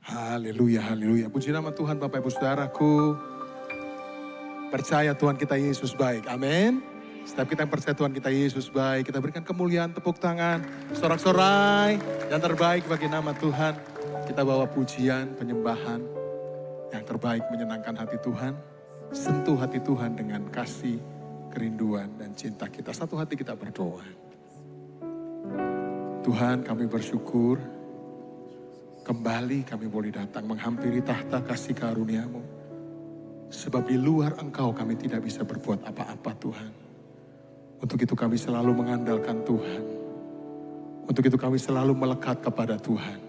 Haleluya, haleluya. Puji nama Tuhan Bapak Ibu Saudaraku. Percaya Tuhan kita Yesus baik, amin. Setiap kita yang percaya Tuhan kita Yesus baik, kita berikan kemuliaan, tepuk tangan, sorak-sorai. Yang terbaik bagi nama Tuhan. Kita bawa pujian, penyembahan. Yang terbaik menyenangkan hati Tuhan. Sentuh hati Tuhan dengan kasih, kerinduan, dan cinta kita. Satu hati kita berdoa. Tuhan, kami bersyukur. Kembali kami boleh datang menghampiri tahta kasih karunia-Mu. Sebab di luar Engkau kami tidak bisa berbuat apa-apa Tuhan. Untuk itu kami selalu mengandalkan Tuhan. Untuk itu kami selalu melekat kepada Tuhan.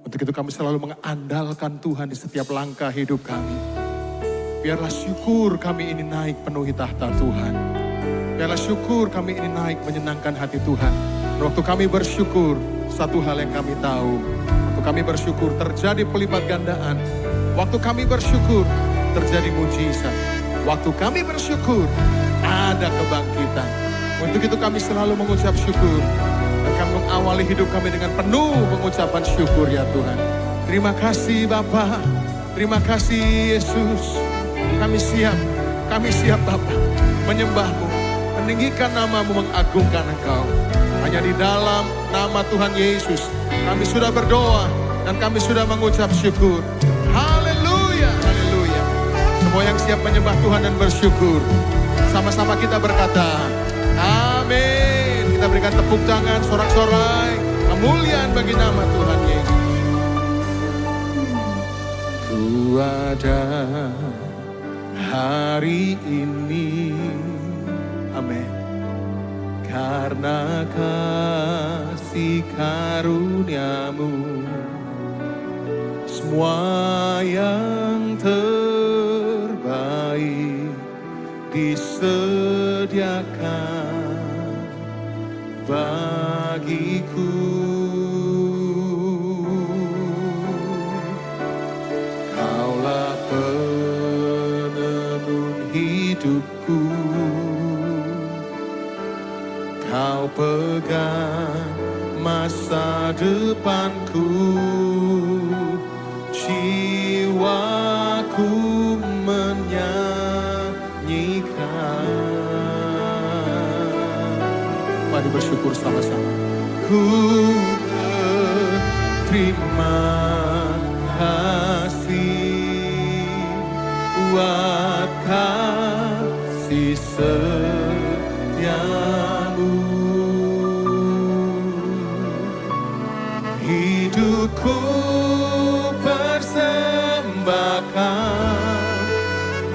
Untuk itu kami selalu mengandalkan Tuhan di setiap langkah hidup kami. Biarlah syukur kami ini naik penuhi tahta Tuhan. Biarlah syukur kami ini naik menyenangkan hati Tuhan. Dan waktu kami bersyukur, satu hal yang kami tahu. Waktu kami bersyukur terjadi pelipat gandaan. Waktu kami bersyukur terjadi mujizat. Waktu kami bersyukur ada kebangkitan. Untuk itu kami selalu mengucap syukur. Dan kami mengawali hidup kami dengan penuh pengucapan syukur ya Tuhan. Terima kasih Bapa. Terima kasih Yesus. Kami siap Bapa menyembah-Mu, meninggikan nama-Mu, mengagungkan Engkau. Hanya di dalam nama Tuhan Yesus kami sudah berdoa dan kami sudah mengucap syukur. Haleluya, haleluya. Semua yang siap menyembah Tuhan dan bersyukur, sama-sama kita berkata, amin. Kita berikan tepuk tangan, sorak-sorai, kemuliaan bagi nama Tuhan Yesus. Ku ada hari ini, amin. Karena kasih karunia-Mu, semua yang terbaik disediakan bagiku. Kaulah penemun hidupku. Kau pegang masa depanku, jiwaku menyanyikan. Mari bersyukur sama-sama. Ku berterima kasih buat kasih setia-Mu. Hidupku persembahkan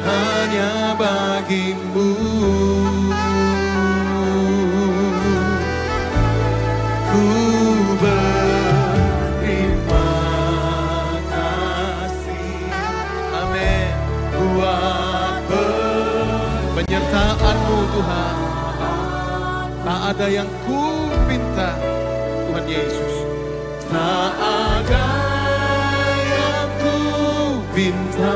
hanya bagi-Mu. Ku berterima kasih, amin, buat penyertaan-Mu Tuhan. Tak ada yang ku pinta Tuhan Yesus. Tak ada yang ku pinta,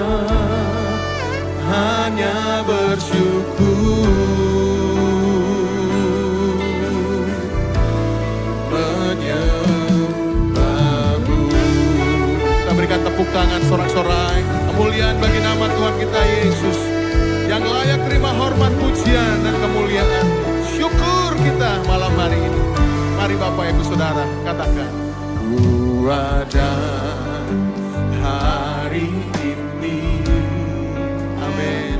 hanya bersyukur menyembah-Mu. Kita berikan tepuk tangan sorak-sorai, kemuliaan bagi nama Tuhan kita Yesus, yang layak terima hormat, pujian, dan kemuliaan. Syukur kita malam hari ini. Mari Bapak Ibu Saudara katakan, ku ada hari ini, amin.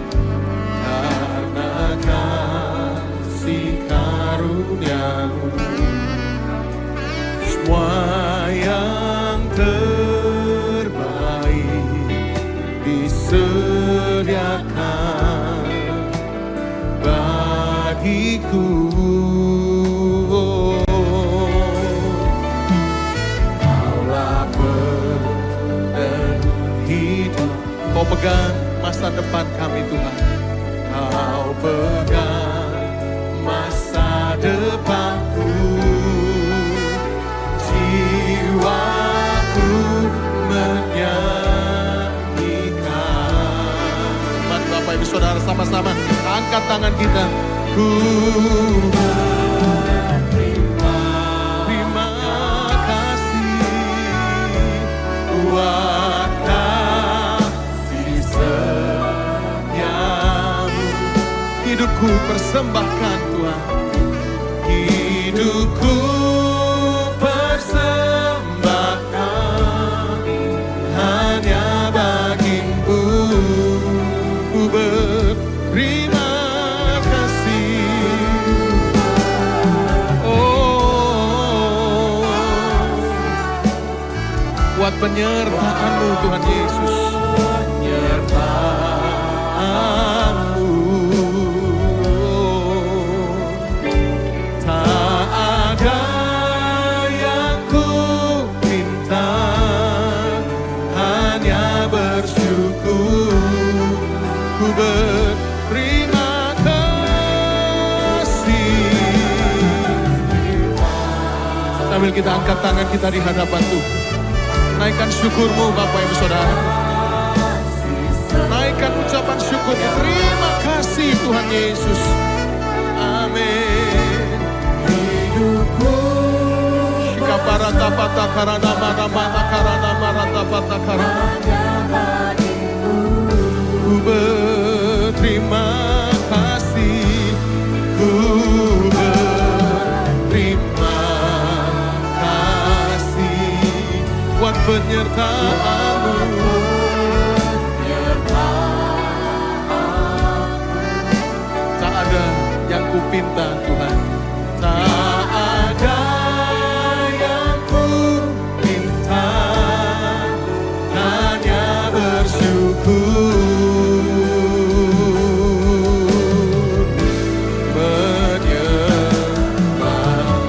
Karena kasih karunia-Mu, semua yang terbaik disediakan bagiku. Kau pegang masa depan kami Tuhan. Kau pegang masa depanku, jiwaku menyanyikan. Mari Bapak Ibu Saudara sama-sama angkat tangan kita. Ku berterima kasih buat hidupku persembahkan Tuhan. Hidupku persembahkan hanya bagimu. Ku berterima kasih. Oh, buat penyertaan-Mu Tuhan Yesus. Penyertaan-Mu. Tak ada yang ku minta, hanya bersyukur. Ku berterima kasih. Sambil kita angkat tangan kita di hadapan Tuhan, naikkan syukur-Mu Bapak Ibu Saudara. Naikkan ucapan syukur. Terima kasih Tuhan Yesus. Amin. Hidupku Shikaparata pata karana mana mana karana marata pata karana. Ku berterima kasih. Ku berterima kasih buat penyertaan-Mu. Tak ada yang ku pinta Tuhan. Tak ada yang ku minta, hanya bersyukur.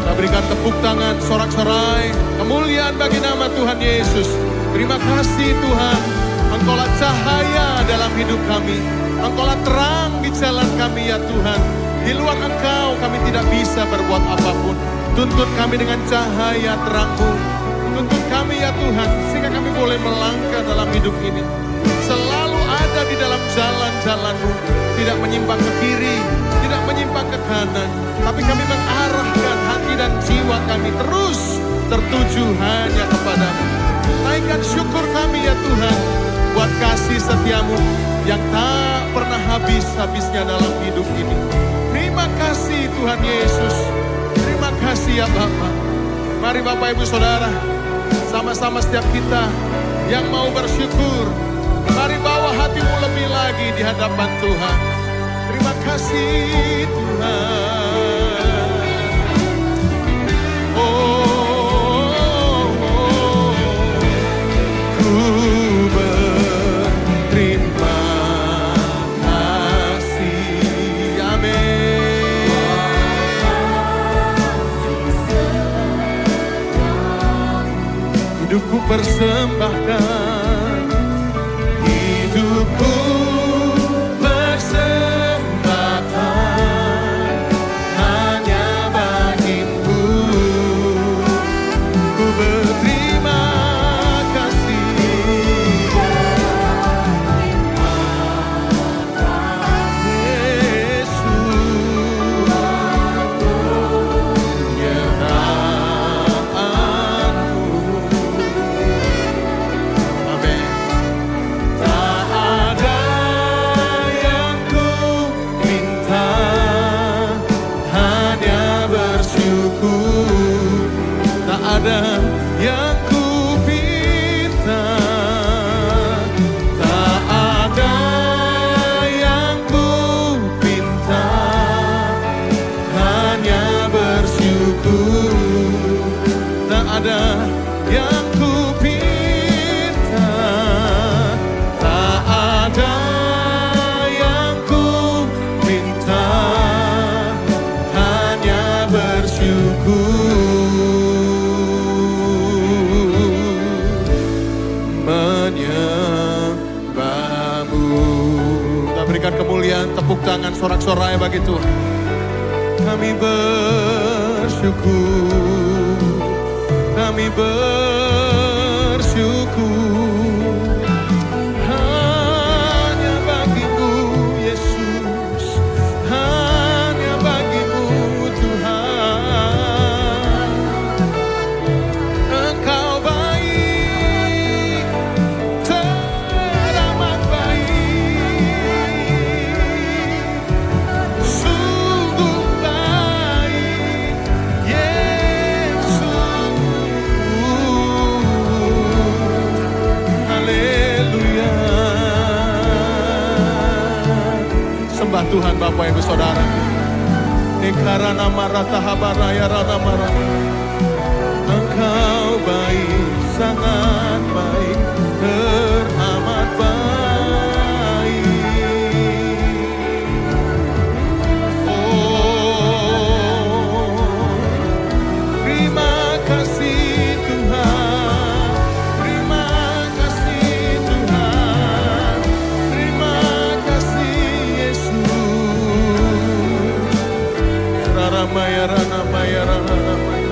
Kita berikan tepuk tangan, sorak-sorai kemuliaan bagi nama Tuhan Yesus. Terima kasih Tuhan, Engkaulah cahaya dalam hidup kami. Engkaulah terang di jalan kami ya Tuhan. Di luar Engkau kami tidak bisa berbuat apapun. Tuntun kami dengan cahaya terang-Mu. Tuntun kami ya Tuhan, sehingga kami boleh melangkah dalam hidup ini. Selalu ada di dalam jalan-jalan-Mu. Tidak menyimpang ke kiri, tidak menyimpang ke kanan. Tapi kami mengarahkan hati dan jiwa kami terus tertuju hanya kepada-Mu. Naikkan syukur kami ya Tuhan, buat kasih setia-Mu yang tak pernah habis-habisnya dalam hidup ini. Terima kasih Tuhan Yesus. Terima kasih ya Bapa. Mari Bapak Ibu Saudara, sama-sama setiap kita yang mau bersyukur, mari bawa hatimu lebih lagi di hadapan Tuhan. Terima kasih Tuhan. Hidupku persembahkan, hidupku persembahkan hanya bagimu. Ku berterima kasih. Ada yang ku pinta, tak ada yang ku pinta, hanya bersyukur. Tak ada yang ku pinta, tak ada yang ku minta, hanya bersyukur. Berikan kemuliaan, tepuk tangan, sorak-sorai bagi Tuhan. Kami bersyukur, kami bersyukur hanya bagimu Yesus, hanya bagimu Tuhan. Engkau baik, teramat baik. Bapak Ibu Saudara. Ekarana marata habaraya rana marana. Engkau baik, sangat baik, teramat baik. Oh, terima kasih Tuhan, terima kasih Tuhan, terima kasih Yesus. Raramaya ranamaya ranamaya.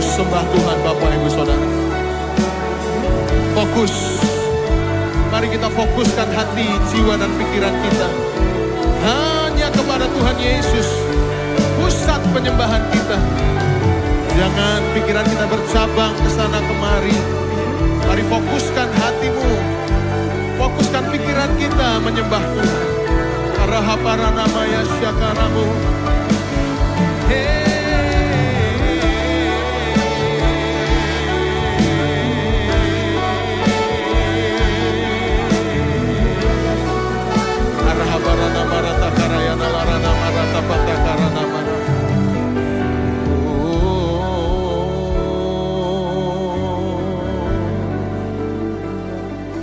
Sembah Tuhan Bapak Ibu Saudara. Fokus. Mari kita fokuskan hati, jiwa dan pikiran kita hanya kepada Tuhan Yesus, pusat penyembahan kita. Jangan pikiran kita bercabang ke sana kemari. Mari fokuskan hatimu, fokuskan pikiran kita menyembah Tuhan. Arahaparanamaya syakaramu. Arahaparana marata karayana larana marata patakarana marata.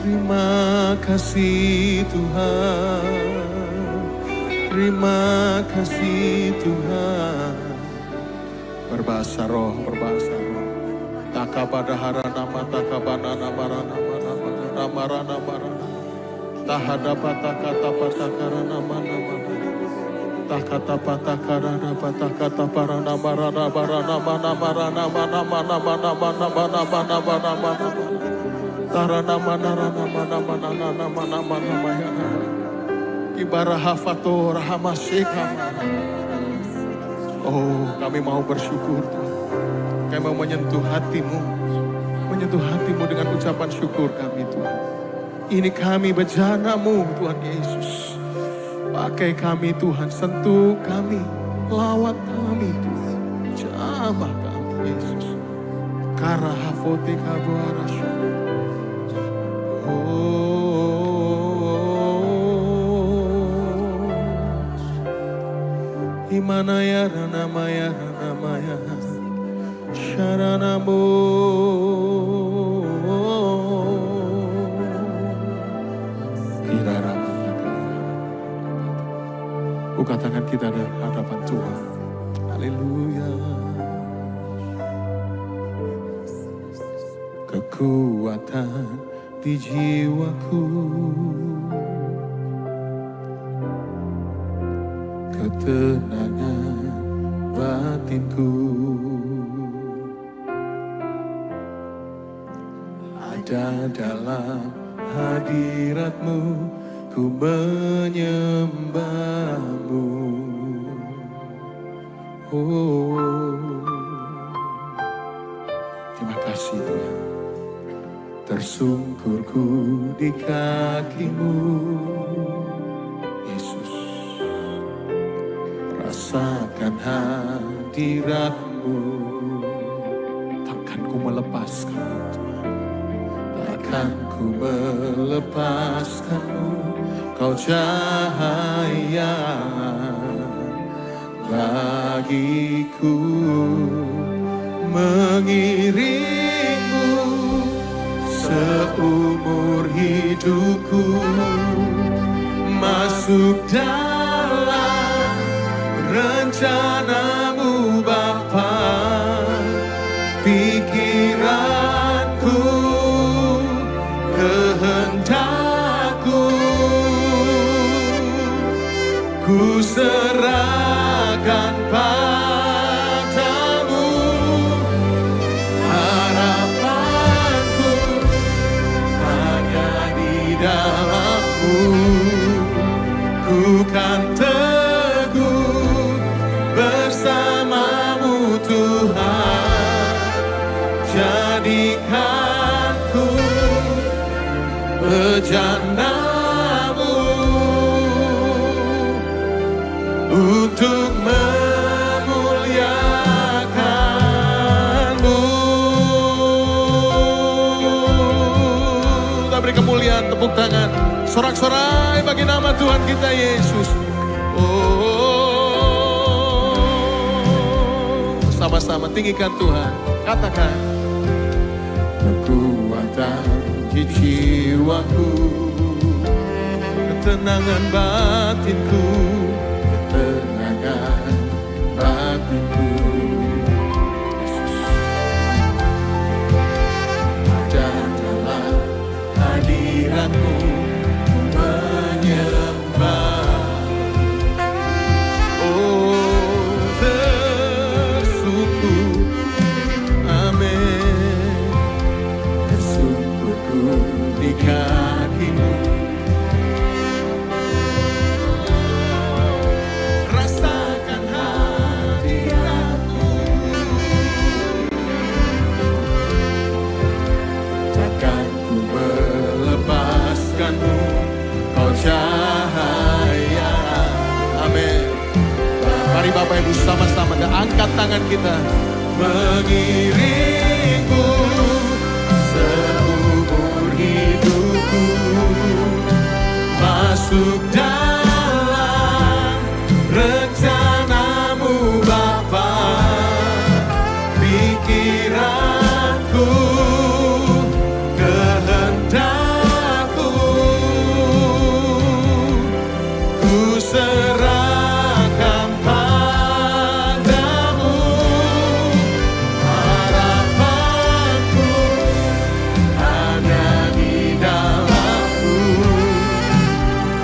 Terima kasih Tuhan, terima kasih Tuhan. Berbahasa roh, berbahasa roh. Takabadaharana matakabana marana marana marana marana. Tahadapata patakarana mana mana. Takata patakarana patakata parana marana marana mana marana mana mana mana mana mana mana mana mana. Tarana mana rana mana mana mana mana mana mana. Ibarahafato rahamaseka. Oh, kami mau bersyukur Tuhan. Kami mau menyentuh hatimu dengan ucapan syukur kami Tuhan. Ini kami bejanamu Tuhan Yesus. Pakai kami Tuhan, sentuh kami, lawat kami Tuhan. Jamah kami Yesus. Karahafote kabuarasya. Imanaya ranamaya ranamaya syaranamo. Buka tangan kita di hadapan Tuhan. Haleluya. Kekuatan di jiwaku, ketenangan batinku, ada dalam hadirat-Mu. Ku menyembah-Mu. Oh, terima kasih Tuhan. Tersungkurku di kaki-Mu, Yesus. Rasakan hadirat-Mu. Takkan ku melepaskan-Mu Tuhan. Takkan ku melepaskan-Mu. Kau cahaya bagiku, mengiringku seumur hidupku, masuk dalam rencana-Mu Bapa. Pikiranku, kehendakku, ku serahkan padamu. Harapanku hanya di dalam-Mu. Ku kan teguh bersama-Mu Tuhan. Jadikanku bejana-Mu untuk memuliakan-Mu. tepuk tangan. Sorak-sorai bagi nama Tuhan kita Yesus. Oh, sama-sama tinggikan Tuhan. Katakan. Kekuatan di jiwaku, ketenangan batinku, ketenangan batinku. Yesus. Ada dalam hadiratmu menyembah. Oh, tersuku, amin. Tersungguhku di kakimu. Rasakan hadiratmu. Takkan ku melepaskanmu, kau cahaya. Amin. Mari Bapak Ibu sama-sama angkat tangan kita. Mengiringmu seumur hidupku, masuk dalam rencanamu Bapa. Pikiranku, kehendakku, ku serahkan padamu. Harapanku hanya di dalammu.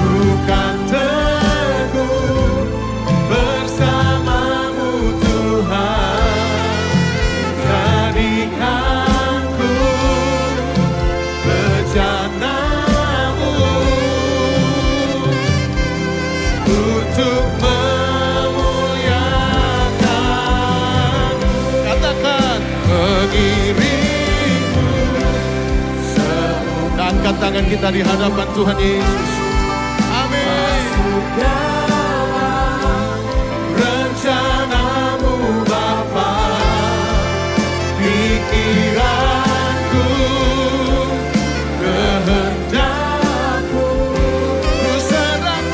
Ku kan teguh bersamamu Tuhan. Jadikanku bejanamu untuk memuliakan. Katakan mengiringmu. Angkat tangan kita di hadapan Tuhan Yesus. Amin. Rencanamu Bapa. Pikiranku, kehendakku, ku serahkan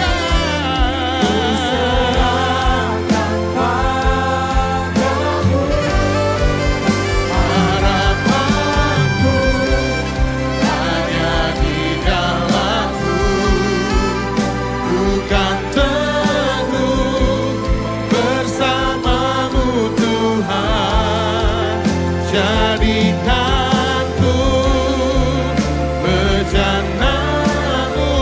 padamu. Harapanku hanya di dalammu. Ku kan teguh bersamamu Tuhan. Jadikanku bejanamu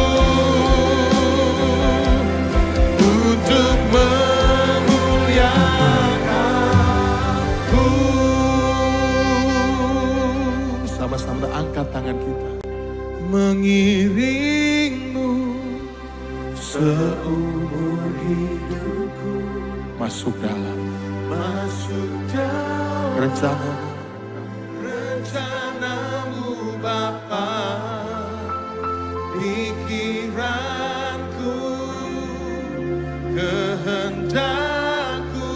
untuk memuliakanku. Sama-sama angkat tangan kita. Mengiringmu seumur hidupku, masuk dalam rencanamu Bapa. Pikiranku, kehendakku,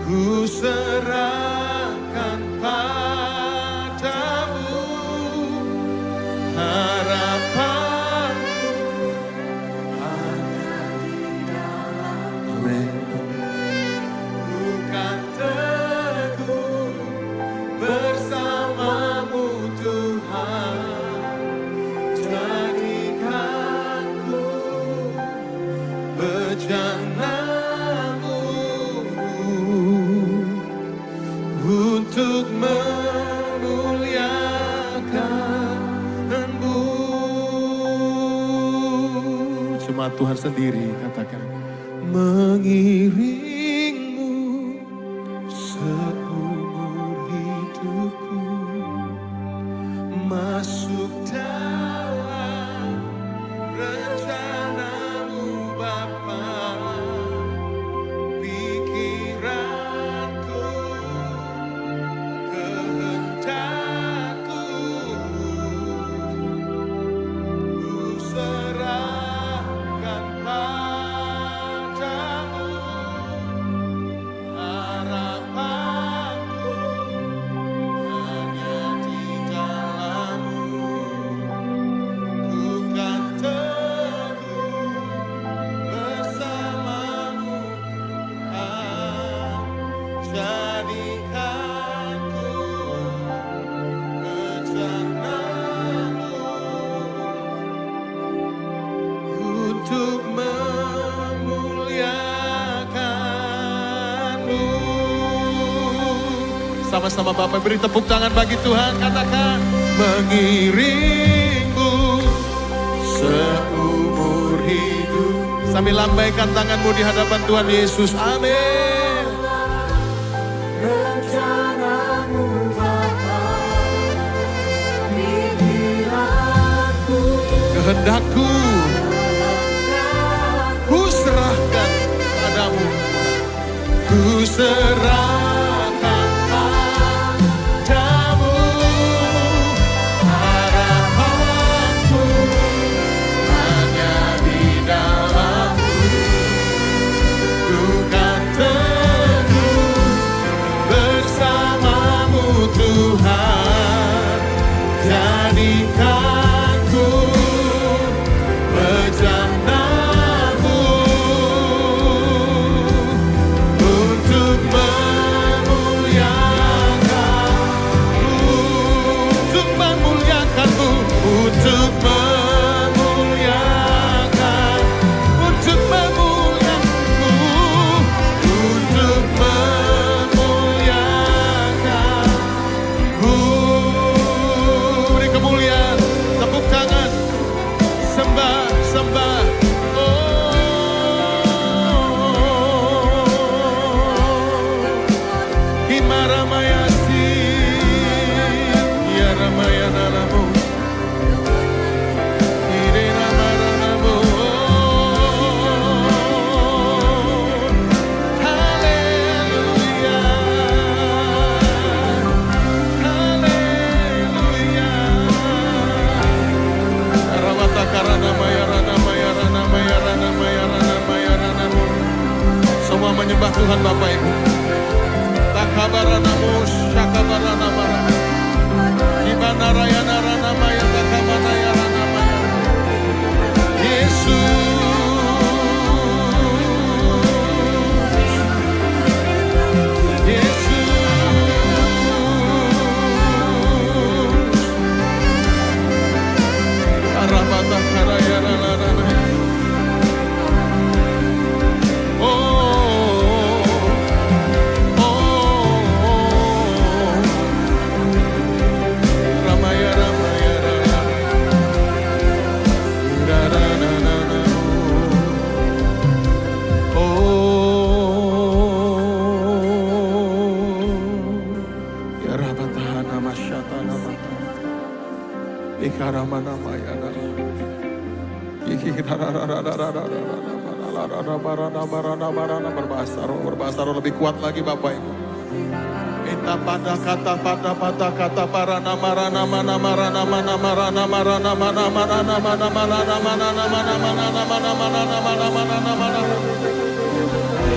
ku serahkan padamu. Harapanku hanya di dalammu. Amin. Ku kan teguh bersamamu Tuhan. Jadikanku bejanamu untuk memuliakanmu. Cuma Tuhan sendiri katakan. Mengiringmu seumur hidupku, masuk dalam rencanamu Bapa. Pikiranku, kehendakku, ku serahkan padamu. bersama-sama Bapak. Beri tepuk tangan bagi Tuhan. Katakan, mengiringmu seumur hidup. Sambil lambaikan tanganmu di hadapan Tuhan Yesus. Amin. Rencanamu Bapa, pikiranku, Kehendakku ku serahkan padamu. Ku serahkan padamu. Harapanku hanya di dalam-Mu. Ku kan teguh bersama-Mu Tuhan. Jadikan ku bejana-Mu untuk memuliakan-Mu, untuk memuliakan-Mu, untuk memuliakan, untuk memuliakan-Mu, untuk memuliakan-Mu. Beri kemuliaan, tepuk tangan, sembah, sembah. Himaramayasi, ya Ramayana Namo, Irena Maranamo. Haleluya, haleluya. Rawata karana maya rana maya rana maya rana maya rana maya rana mo. Semua menyembah Tuhan Bapak Ibu. Takabaranamu syakabarana mara. Gimana raya narana maya takamana ya rana maya. Yesus, Yesus. Arabata karaya rana rana. Ramaya Ramaya Rama. Da da da da da. Ya Rabatahana Masyatana Mata. Ikaramana Mayana. Berbahasa roh lebih kuat lagi Bapak Ibu. Minta pada kata para nama nama nama nama nama nama nama nama nama nama nama nama nama.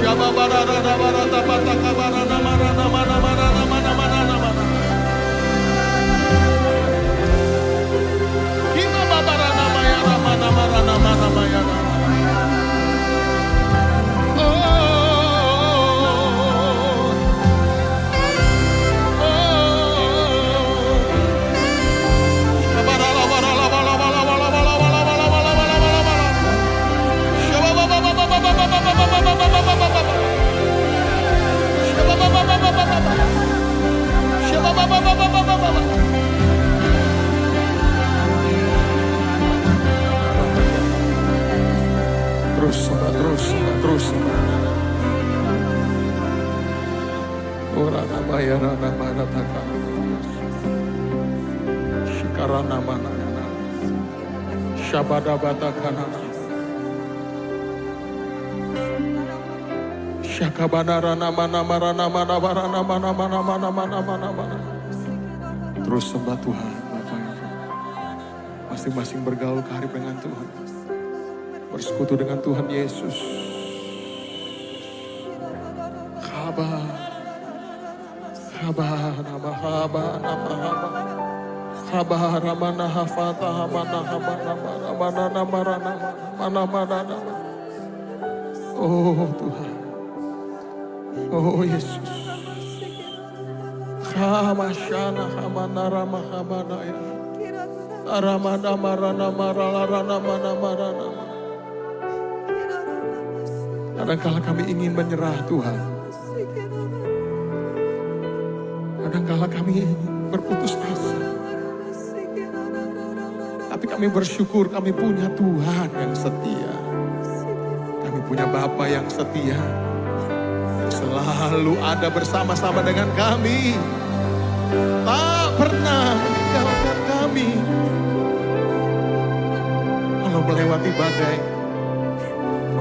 Siapa barada barada pata kabara nama nama nama nama nama nama. Kita babara nama ya nama nama nama nama ya. Terus. Ora nama ya nama nataka. Shikarana mana yana. Shabada batakana. Shakabanara nama nama nama nama nama. Terus sembah Tuhan, Bapak Ibu. Masing-masing bergaul karib dengan Tuhan. Bersekutu dengan Tuhan Yesus. Haba nama ramana hafata mana. Oh Tuhan. Oh Yesus. Hamashana hamana rama hamana ya. Aramana marana marana marana. Kadangkala kami ingin menyerah Tuhan. Kadangkala kami berputus asa. Tapi kami bersyukur kami punya Tuhan yang setia. Kami punya Bapa yang setia. Yang selalu ada bersama-sama dengan kami. Tak pernah meninggalkan kami. Kalau melewati badai,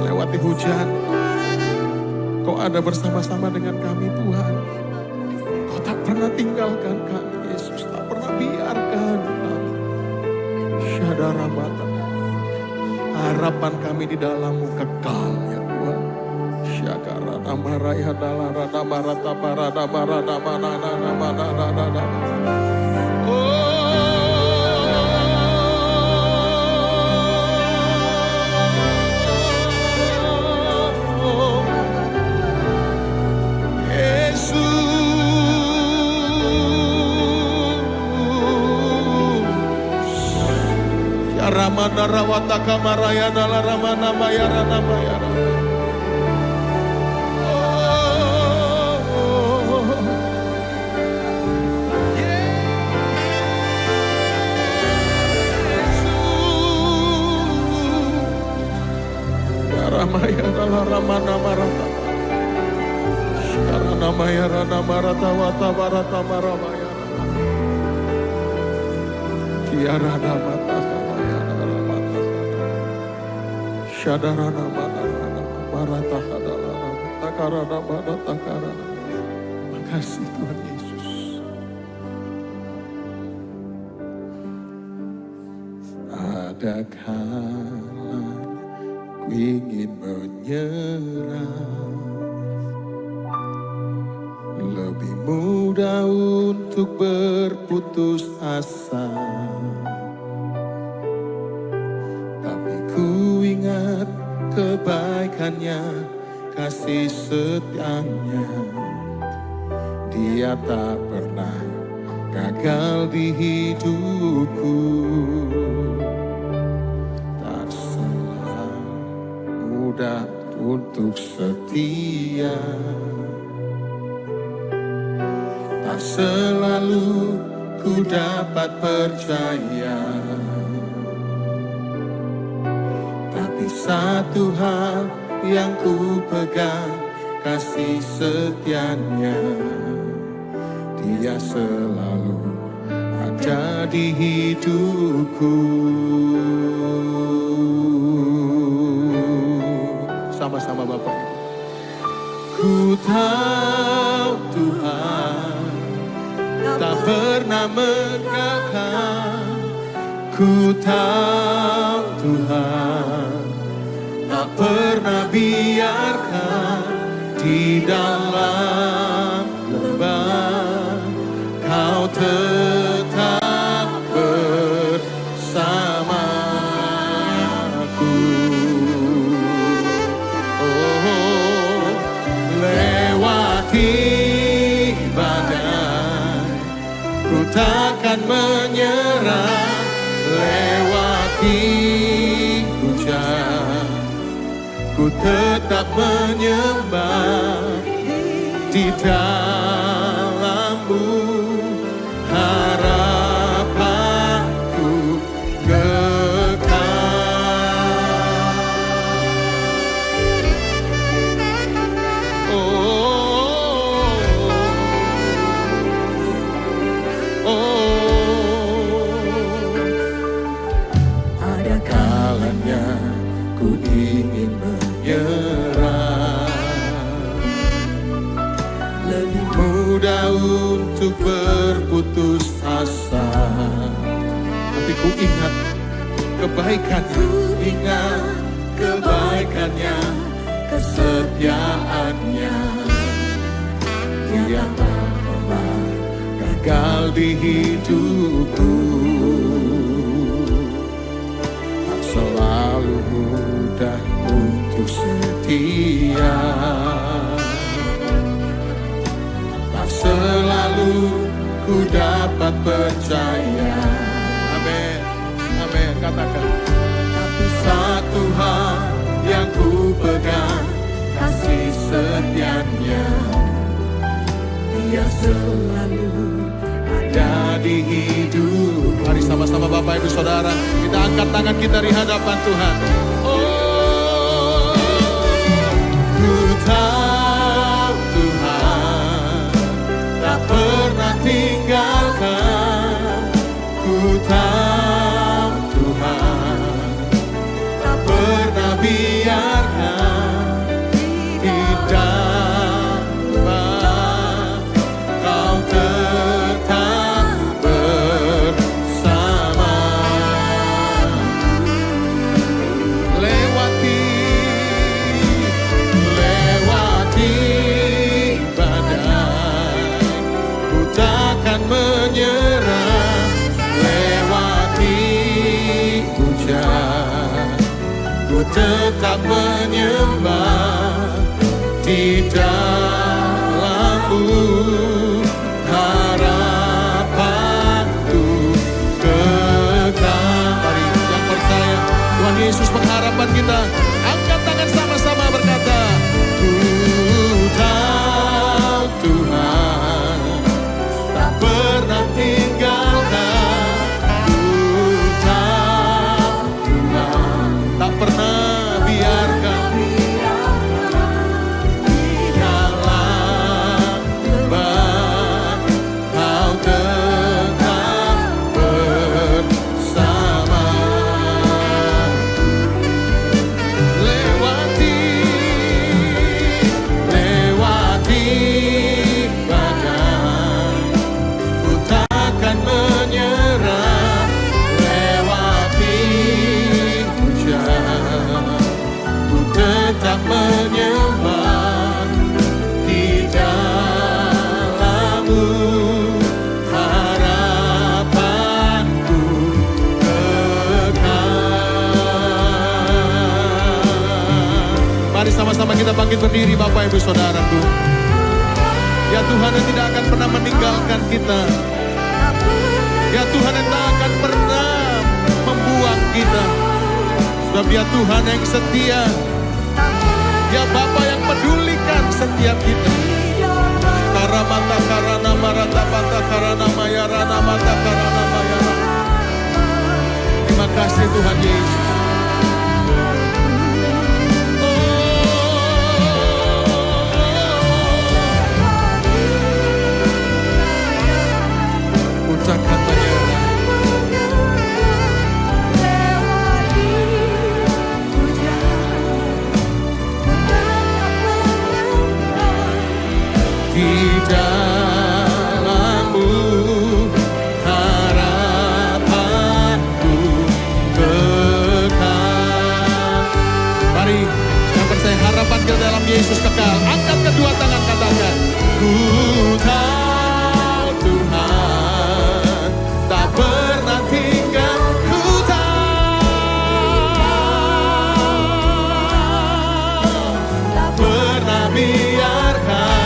melewati hujan, Kau ada bersama-sama dengan kami Tuhan. Kau tak pernah tinggalkan kami Yesus, tak pernah biarkan kami. Syadara mata. Harapan kami di dalam-Mu kekal ya Tuhan. Syakara namaraya dalara namarata parada marada manana namanana. Ramana rawata kamaraya dala ramana mayara namayara. Ramaya dala ramana marata. Karana mayara namarata wata barata maramayara. Tiara damata. Syadarana manana marata hadalana takarana mana takarana. Makasih Tuhan Yesus. Ada kala ku ingin menyerah, lebih mudah untuk berputus asa. Ingat kebaikannya, kasih setianya. Dia tak pernah gagal di hidupku. Tak selalu mudah untuk setia. Tak selalu ku dapat percaya. Satu hal yang ku pegang, kasih setianya. Dia selalu ada di hidupku. Sama-sama Bapak Ibu. Ku tahu Tuhan tak pernah meninggalkan. Ku tahu Tuhan tak pernah biarkan di dalam lembah. Kau tetap bersamaku. Oh, lewati badai, ku takkan menyerah. Lewati hujan, ku tetap menyembah di dalam-Mu. Harapanku kekal. Ada kalanya ku ingin menyerah, lebih mudah untuk berputus asa. Tapi ku ingat kebaikannya, ingat kebaikannya, kesetiaannya. Dia tak pernah gagal di hidupku. Tak selalu mudah untuk setia. Tak selalu ku dapat percaya. Amin, amin, katakan. Tapi satu hal yang ku pegang, kasih setianya. Dia selalu sama-sama Bapak Ibu Saudara. Kita angkat tangan kita di hadapan Tuhan. Oh, ku tahu Tuhan tak pernah tinggalkan. Ku tahu Tuhan tak pernah biarkan. Tidak kau tetap bersama. Lewati badai, ku takkan menyerah. Lewati hujan, ku tetap menyembah. Di dalam-Mu harapanku kekal. Mari yang percaya Tuhan Yesus pengharapan kita, angkat tangan sama-sama berkata, ku tahu Tuhan tak pernah tinggalkan. Ku tahu Tuhan tak pernah biarkan. Tak menyembah di dalam-Mu harapanku kekal. Mari sama-sama kita bangkit berdiri Bapak Ibu Saudaraku. Ya Tuhan yang tidak akan pernah meninggalkan kita. Ya Tuhan yang tak akan pernah membuang kita. Sebab Dia Tuhan yang setia. Ya Bapa yang pedulikan setiap kita. Karamata karana marata pata karana mayarana mata karana mayarana. Terima kasih Tuhan Yesus. Ku takkan menyerah. Di dalam-Mu harapanku kekal. Mari yang percaya harapan kita dalam Yesus kekal. Angkat kedua tangan, katakan, ku tahu Tuhan tak pernah tinggal. Ku tahu tak pernah biarkan.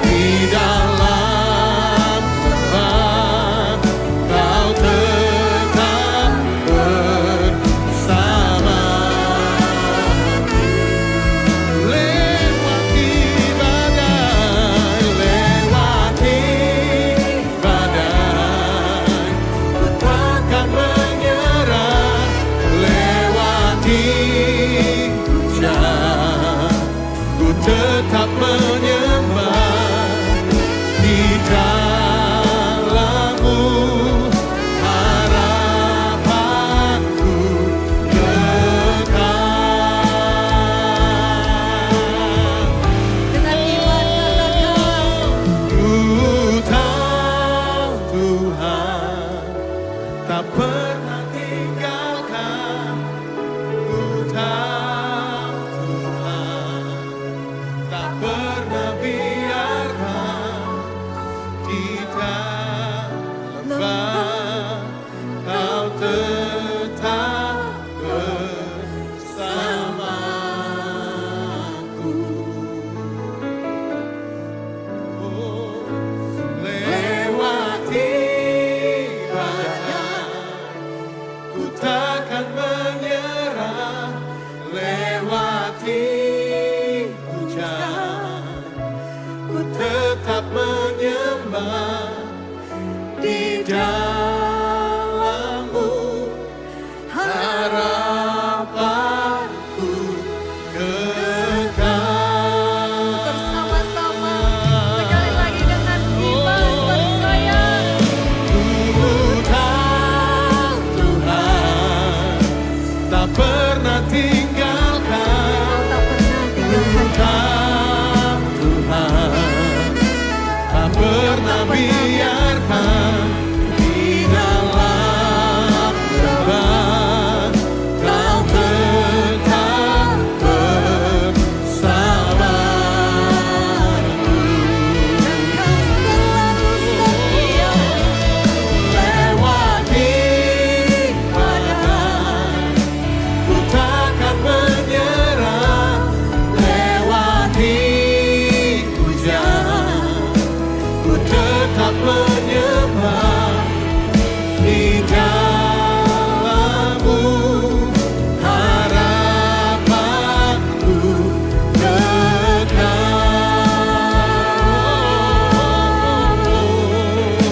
Di dalam lembah Kau tetap bersama. Lewati badai, ku takkan menyerah. Lewati hujan, ku tetap menyembah. Di dalam-Mu harapanku kekal. Dengan iman katakan, Ku tahu Tuhan tak pernah tinggalkan. Ku tahu Tuhan tak pernah biarkan di dalam lembah Kau tetap bersamaku. Kau selalu setia Lewati badai, ku takkan menyerah. Lewati hujan, ku tetap menyembah. Di dalam-Mu harapanku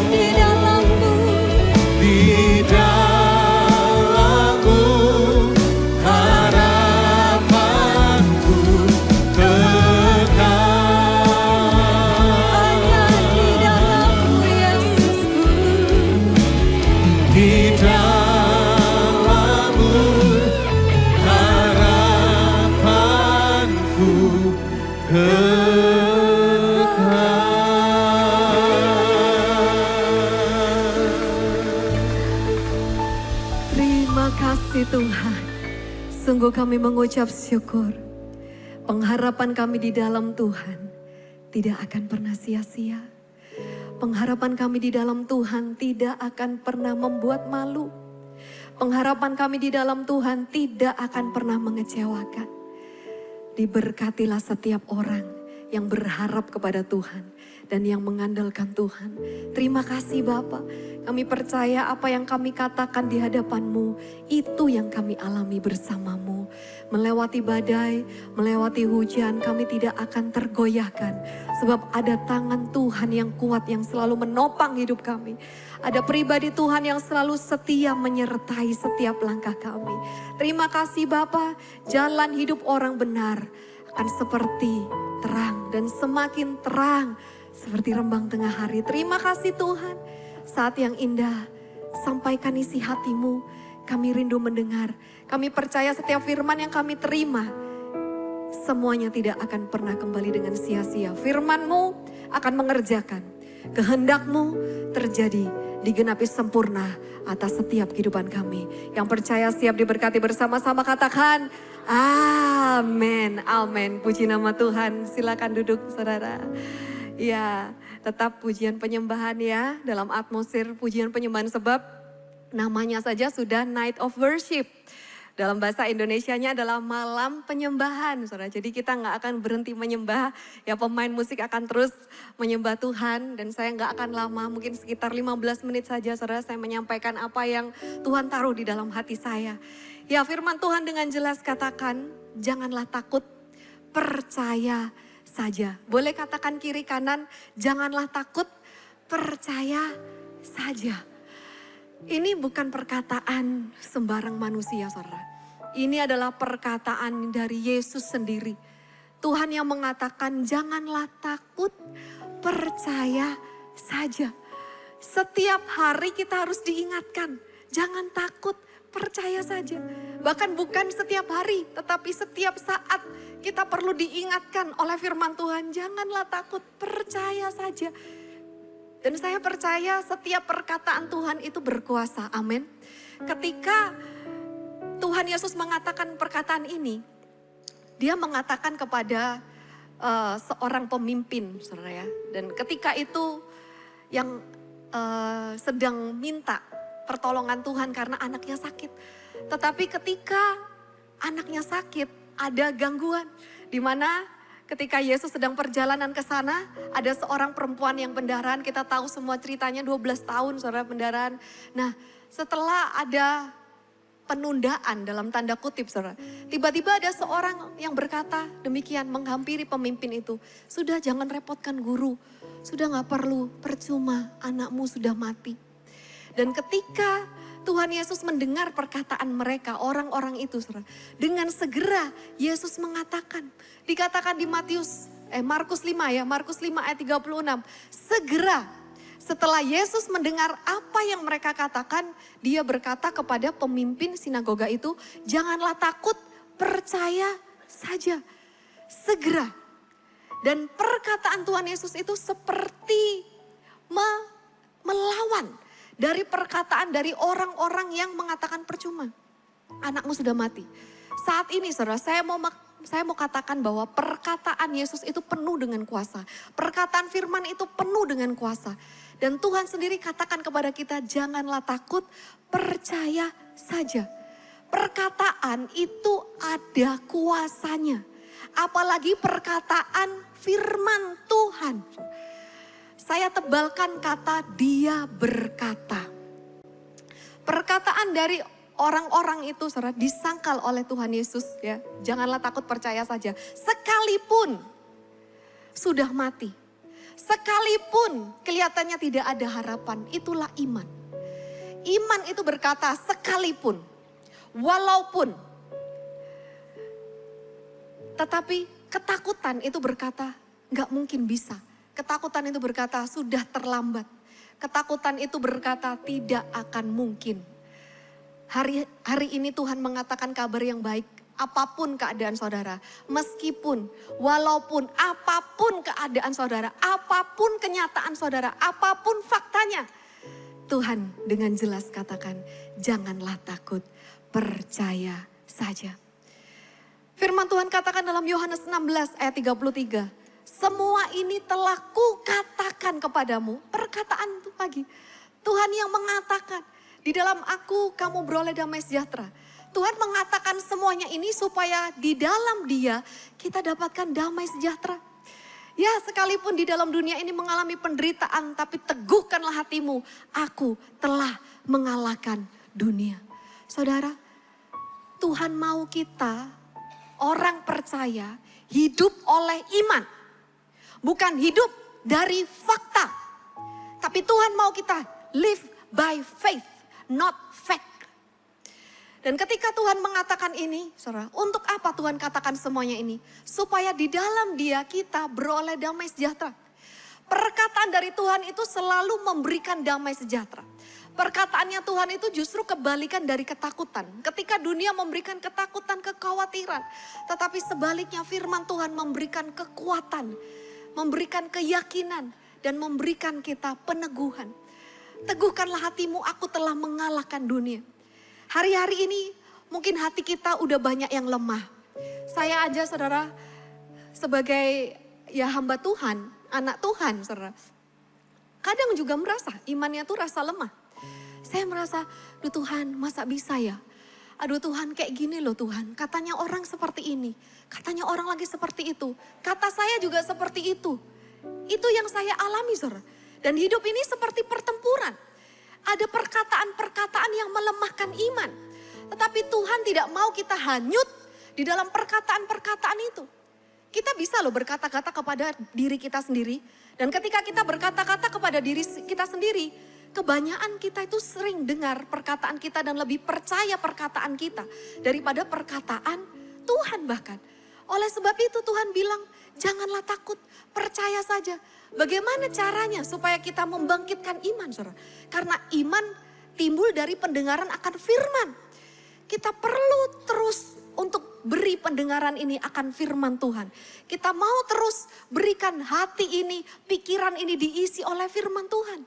di kekal. dalam-Mu. Di dalam-Mu harapanku Hanya di kekal. dalam-Mu, Yesusku. Di dalam-Mu harapanku kekal. Terima kasih Tuhan. Sungguh kami mengucap syukur. Pengharapan kami di dalam Tuhan tidak akan pernah sia-sia. Pengharapan kami di dalam Tuhan tidak akan pernah membuat malu. Pengharapan kami di dalam Tuhan tidak akan pernah mengecewakan. Diberkatilah setiap orang yang berharap kepada Tuhan dan yang mengandalkan Tuhan. Terima kasih Bapa. Kami percaya apa yang kami katakan di hadapan-Mu, itu yang kami alami bersama-Mu. Melewati badai, melewati hujan, kami tidak akan tergoyahkan. Sebab ada tangan Tuhan yang kuat yang selalu menopang hidup kami. Ada pribadi Tuhan yang selalu setia menyertai setiap langkah kami. Terima kasih Bapa, jalan hidup orang benar akan seperti terang dan semakin terang seperti rembang tengah hari. Terima kasih Tuhan, saat yang indah, sampaikan isi hati-Mu, kami rindu mendengar. Kami percaya setiap firman yang kami terima, semuanya tidak akan pernah kembali dengan sia-sia. Firman-Mu akan mengerjakan, kehendak-Mu terjadi, digenapi sempurna atas setiap kehidupan kami. Yang percaya siap diberkati bersama-sama, katakan amin, amin. Puji nama Tuhan, silakan duduk saudara. Ya, tetap pujian penyembahan ya, dalam atmosfer pujian penyembahan sebab namanya saja sudah Night of Worship. Dalam bahasa Indonesianya adalah malam penyembahan, saudara. Jadi kita nggak akan berhenti menyembah, ya pemain musik akan terus menyembah Tuhan. Dan saya nggak akan lama, mungkin sekitar 15 menit saja saudara, saya menyampaikan apa yang Tuhan taruh di dalam hati saya. Ya firman Tuhan dengan jelas katakan, janganlah takut, percaya saja. Boleh katakan kiri kanan, janganlah takut, percaya saja. Ini bukan perkataan sembarang manusia, saudara. Ini adalah perkataan dari Yesus sendiri. Tuhan yang mengatakan janganlah takut, percaya saja. Setiap hari kita harus diingatkan, jangan takut, percaya saja. Bahkan bukan setiap hari, tetapi setiap saat kita perlu diingatkan oleh firman Tuhan, janganlah takut, percaya saja. Dan saya percaya setiap perkataan Tuhan itu berkuasa, amin. Ketika Tuhan Yesus mengatakan perkataan ini, dia mengatakan kepada seorang pemimpin, saudara ya. Dan ketika itu yang sedang minta pertolongan Tuhan karena anaknya sakit. Tetapi ketika anaknya sakit, ada gangguan. Di mana ketika Yesus sedang perjalanan ke sana, ada seorang perempuan yang pendarahan. Kita tahu semua ceritanya 12 tahun saudara pendarahan. Nah setelah ada penundaan dalam tanda kutip saudara. Tiba-tiba ada seorang yang berkata demikian menghampiri pemimpin itu. Sudah jangan repotkan guru. Sudah gak perlu, percuma anakmu sudah mati. Dan ketika Tuhan Yesus mendengar perkataan mereka, orang-orang itu saudara. Dengan segera Yesus mengatakan, dikatakan di Markus 5 ya, Markus 5 ayat 36. Segera setelah Yesus mendengar apa yang mereka katakan, dia berkata kepada pemimpin sinagoga itu, janganlah takut, percaya saja. Segera. Dan perkataan Tuhan Yesus itu seperti melawan dari perkataan dari orang-orang yang mengatakan percuma. Anakmu sudah mati. Saat ini saudara, saya mau katakan bahwa perkataan Yesus itu penuh dengan kuasa. Perkataan firman itu penuh dengan kuasa. Dan Tuhan sendiri katakan kepada kita, janganlah takut, percaya saja. Perkataan itu ada kuasanya. Apalagi perkataan firman Tuhan. Saya tebalkan kata dia berkata. Perkataan dari orang-orang itu saudara disangkal oleh Tuhan Yesus ya. Janganlah takut, percaya saja. Sekalipun sudah mati. Sekalipun kelihatannya tidak ada harapan, itulah iman. Iman itu berkata sekalipun, walaupun. Tetapi ketakutan itu berkata gak mungkin bisa. Ketakutan itu berkata sudah terlambat. Ketakutan itu berkata tidak akan mungkin. Hari ini Tuhan mengatakan kabar yang baik. Apapun keadaan saudara, meskipun, walaupun, apapun keadaan saudara, apapun kenyataan saudara, apapun faktanya. Tuhan dengan jelas katakan, janganlah takut, percaya saja. Firman Tuhan katakan dalam Yohanes 16 ayat 33. Semua ini telah kukatakan kepadamu, perkataan itu lagi. Tuhan yang mengatakan, di dalam aku kamu beroleh damai sejahtera. Tuhan mengatakan semuanya ini supaya di dalam dia kita dapatkan damai sejahtera. Ya sekalipun di dalam dunia ini mengalami penderitaan, tapi teguhkanlah hatimu. Aku telah mengalahkan dunia. Saudara, Tuhan mau kita orang percaya hidup oleh iman. Bukan hidup dari fakta. Tapi Tuhan mau kita live by faith, not fact. Dan ketika Tuhan mengatakan ini, saudara, untuk apa Tuhan katakan semuanya ini? Supaya di dalam dia kita beroleh damai sejahtera. Perkataan dari Tuhan itu selalu memberikan damai sejahtera. Perkataannya Tuhan itu justru kebalikan dari ketakutan. Ketika dunia memberikan ketakutan, kekhawatiran. Tetapi sebaliknya firman Tuhan memberikan kekuatan, memberikan keyakinan, dan memberikan kita peneguhan. Teguhkanlah hatimu, aku telah mengalahkan dunia. Hari-hari ini mungkin hati kita udah banyak yang lemah. Saya aja saudara sebagai ya hamba Tuhan, anak Tuhan saudara. Kadang juga merasa imannya tuh rasa lemah. Saya merasa, aduh Tuhan masa bisa ya? Aduh Tuhan kayak gini loh Tuhan, katanya orang seperti ini. Katanya orang lagi seperti itu. Kata saya juga seperti itu. Itu yang saya alami saudara. Dan hidup ini seperti pertempuran. Ada perkataan-perkataan yang melemahkan iman. Tetapi Tuhan tidak mau kita hanyut di dalam perkataan-perkataan itu. Kita bisa loh berkata-kata kepada diri kita sendiri. Dan ketika kita berkata-kata kepada diri kita sendiri, kebanyakan kita itu sering dengar perkataan kita dan lebih percaya perkataan kita daripada perkataan Tuhan bahkan. Oleh sebab itu Tuhan bilang, janganlah takut, percaya saja. Bagaimana caranya supaya kita membangkitkan iman, saudara? Karena iman timbul dari pendengaran akan firman. Kita perlu terus untuk beri pendengaran ini akan firman Tuhan. Kita mau terus berikan hati ini, pikiran ini diisi oleh firman Tuhan.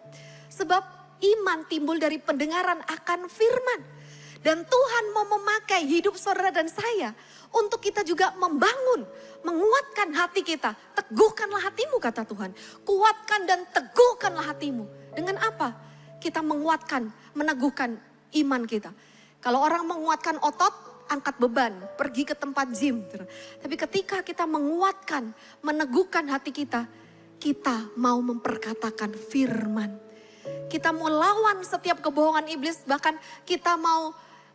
Sebab iman timbul dari pendengaran akan firman. Dan Tuhan mau memakai hidup saudara dan saya untuk kita juga membangun, menguatkan hati kita. Teguhkanlah hatimu kata Tuhan. Kuatkan dan teguhkanlah hatimu. Dengan apa? Kita menguatkan, meneguhkan iman kita. Kalau orang menguatkan otot, angkat beban, pergi ke tempat gym. Tapi ketika kita menguatkan, meneguhkan hati kita, kita mau memperkatakan firman. Kita mau lawan setiap kebohongan iblis, bahkan kita mau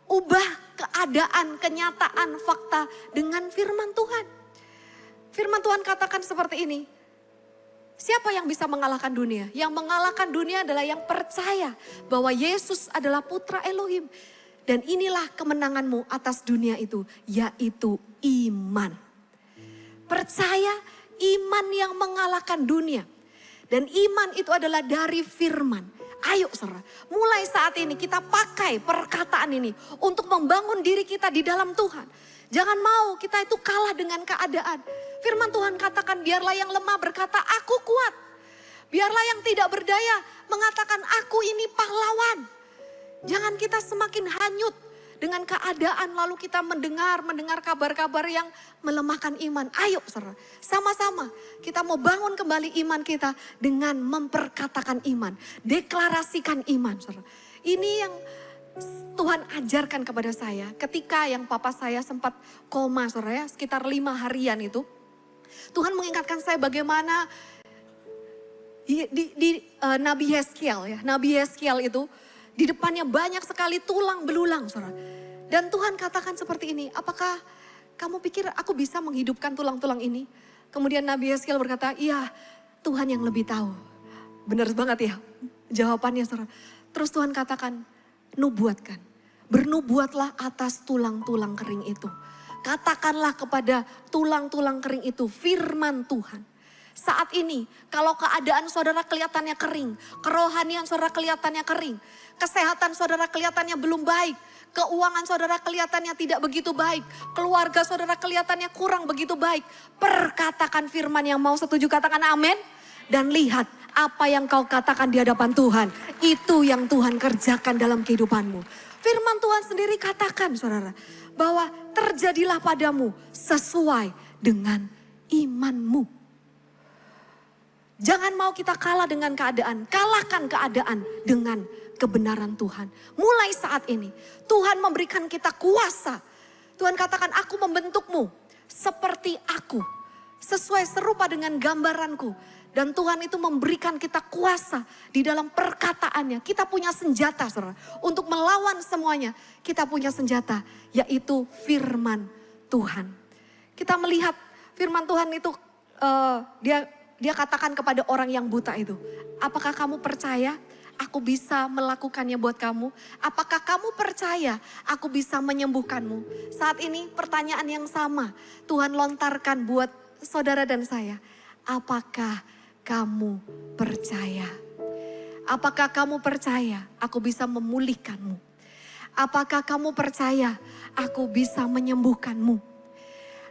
ubah keadaan, kenyataan, fakta dengan firman Tuhan. Firman Tuhan katakan seperti ini. Siapa yang bisa mengalahkan dunia? Yang mengalahkan dunia adalah yang percaya bahwa Yesus adalah putra Elohim. Dan inilah kemenanganmu atas dunia itu, yaitu iman. Percaya iman yang mengalahkan dunia. Dan iman itu adalah dari firman. Ayo saudara, mulai saat ini kita pakai perkataan ini untuk membangun diri kita di dalam Tuhan. Jangan mau kita itu kalah dengan keadaan. Firman Tuhan katakan biarlah yang lemah berkata aku kuat. Biarlah yang tidak berdaya mengatakan aku ini pahlawan. Jangan kita semakin hanyut dengan keadaan lalu kita mendengar kabar-kabar yang melemahkan iman. Ayo saudara, sama-sama kita mau bangun kembali iman kita dengan memperkatakan iman. Deklarasikan iman saudara. Ini yang Tuhan ajarkan kepada saya ketika yang papa saya sempat koma saudara ya, sekitar 5 harian itu. Tuhan mengingatkan saya bagaimana di Nabi Yeskiel ya. Nabi Yeskiel itu di depannya banyak sekali tulang belulang saudara. Dan Tuhan katakan seperti ini, apakah kamu pikir aku bisa menghidupkan tulang-tulang ini? Kemudian Nabi Yeskiel berkata, iya Tuhan yang lebih tahu. Benar banget ya jawabannya saudara. Terus Tuhan katakan, nubuatkan. Bernubuatlah atas tulang-tulang kering itu. Katakanlah kepada tulang-tulang kering itu firman Tuhan. Saat ini kalau keadaan saudara kelihatannya kering, kerohanian saudara kelihatannya kering, kesehatan saudara kelihatannya belum baik, keuangan saudara kelihatannya tidak begitu baik, keluarga saudara kelihatannya kurang begitu baik, perkatakan firman. Yang mau setuju katakan amin. Dan lihat apa yang kau katakan di hadapan Tuhan, itu yang Tuhan kerjakan dalam kehidupanmu. Firman Tuhan sendiri katakan saudara, bahwa terjadilah padamu sesuai dengan imanmu. Jangan mau kita kalah dengan keadaan, kalahkan keadaan dengan kebenaran Tuhan. Mulai saat ini Tuhan memberikan kita kuasa. Tuhan katakan aku membentukmu seperti aku, sesuai serupa dengan gambaranku. Dan Tuhan itu memberikan kita kuasa di dalam perkataannya. Kita punya senjata saudara, untuk melawan semuanya. Kita punya senjata yaitu firman Tuhan. Kita melihat firman Tuhan itu dia katakan kepada orang yang buta itu, apakah kamu percaya aku bisa melakukannya buat kamu? Apakah kamu percaya aku bisa menyembuhkanmu? Saat ini pertanyaan yang sama Tuhan lontarkan buat saudara dan saya. Apakah kamu percaya? Apakah kamu percaya aku bisa memulihkanmu? Apakah kamu percaya aku bisa menyembuhkanmu?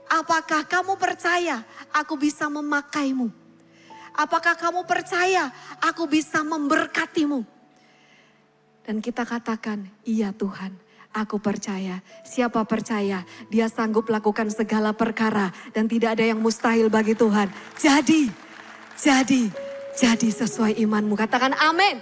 Apakah kamu percaya aku bisa memakaimu? Apakah kamu percaya aku bisa memberkatimu? Dan kita katakan, iya Tuhan, aku percaya. Siapa percaya? Dia sanggup lakukan segala perkara dan tidak ada yang mustahil bagi Tuhan. Jadi sesuai imanmu. Katakan amin.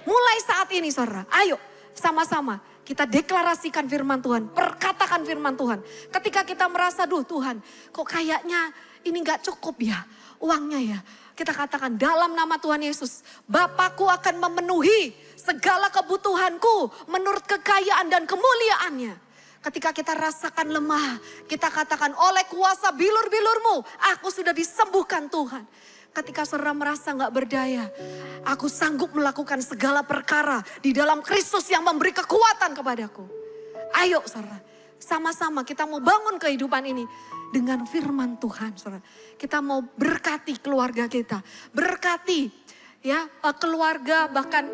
Mulai saat ini saudara, ayo sama-sama kita deklarasikan firman Tuhan, perkatakan firman Tuhan. Ketika kita merasa, duh Tuhan, kok kayaknya ini gak cukup ya uangnya ya. Kita katakan dalam nama Tuhan Yesus, Bapakku akan memenuhi segala kebutuhanku menurut kekayaan dan kemuliaannya. Ketika kita rasakan lemah, kita katakan oleh kuasa bilur-bilurmu, aku sudah disembuhkan Tuhan. Ketika saudara merasa gak berdaya, aku sanggup melakukan segala perkara di dalam Kristus yang memberi kekuatan kepadaku. Ayo saudara, sama-sama kita mau bangun kehidupan ini dengan firman Tuhan saudara. Kita mau berkati keluarga kita, berkati ya keluarga, bahkan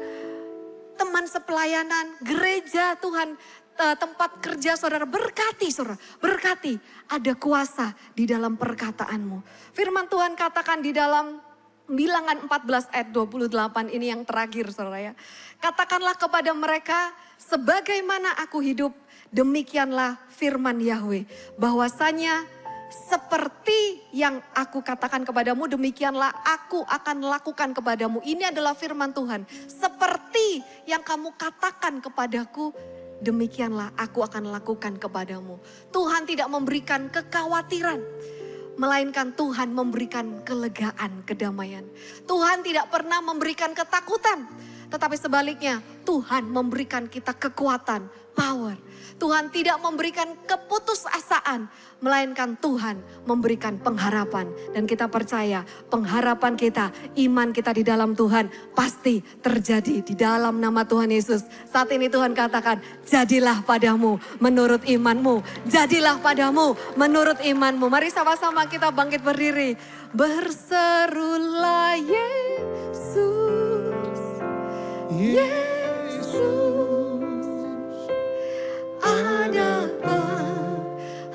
teman sepelayanan, gereja Tuhan, tempat kerja saudara, berkati saudara, berkati. Ada kuasa di dalam perkataanmu. Firman Tuhan katakan di dalam Bilangan 14 ayat 28 ini yang terakhir saudara ya. Katakanlah kepada mereka, sebagaimana aku hidup, demikianlah firman Yahweh. Bahwasanya seperti yang aku katakan kepadamu, demikianlah aku akan lakukan kepadamu. Ini adalah firman Tuhan. Seperti yang kamu katakan kepadaku, demikianlah aku akan lakukan kepadamu. Tuhan tidak memberikan kekhawatiran, melainkan Tuhan memberikan kelegaan, kedamaian. Tuhan tidak pernah memberikan ketakutan, tetapi sebaliknya Tuhan memberikan kita kekuatan, power. Tuhan tidak memberikan keputusasaan, melainkan Tuhan memberikan pengharapan. Dan kita percaya pengharapan kita, iman kita di dalam Tuhan pasti terjadi di dalam nama Tuhan Yesus. Saat ini Tuhan katakan, jadilah padamu menurut imanmu. Jadilah padamu menurut imanmu. Mari sama-sama kita bangkit berdiri. Berserulah Yesus, Yesus. Ada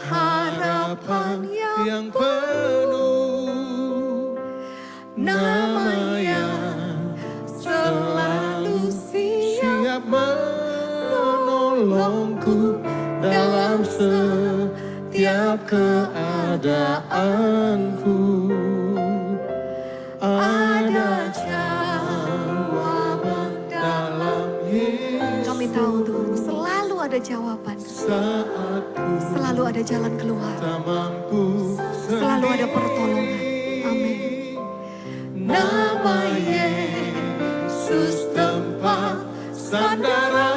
harapan yang penuh, nama yang setiap keadaanku. Ada jawaban dalam Yesus. Kami tahu Tuhan, selalu ada jawaban. Saat ku Selalu ada jalan keluar. tak mampu Selalu ada pertolongan. Amin. Nama Yesus tempat sandaran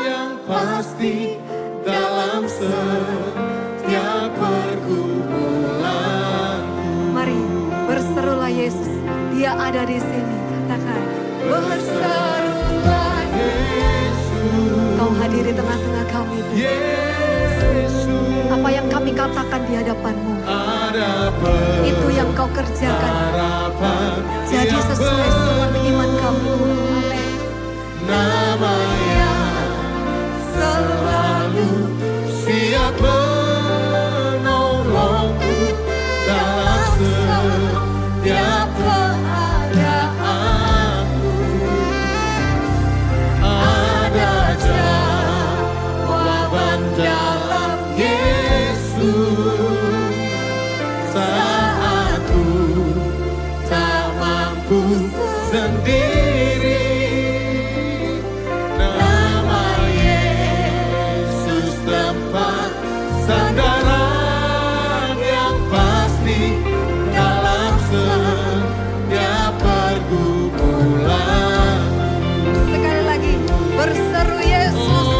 yang pasti dalam setiap pergumulanku. Mari berserulah Yesus, Dia ada di sini. Katakan, berserulah Yesus, Kau hadir di tengah-tengah kami. Yesus, Apa yang kami katakan di hadapan-Mu, ada itu yang Kau kerjakan. pengharapan Jadi yang sesuai seperti iman kami. Amin. Nama yang selalu siap menolongku dalam setiap keadaanku. Ada jawaban dalam Yesus saat ku tak mampu sendiri. Nama Yesus tempat sandaran yang pasti dalam setiap pergumulan. Sekali lagi, berseru Yesus,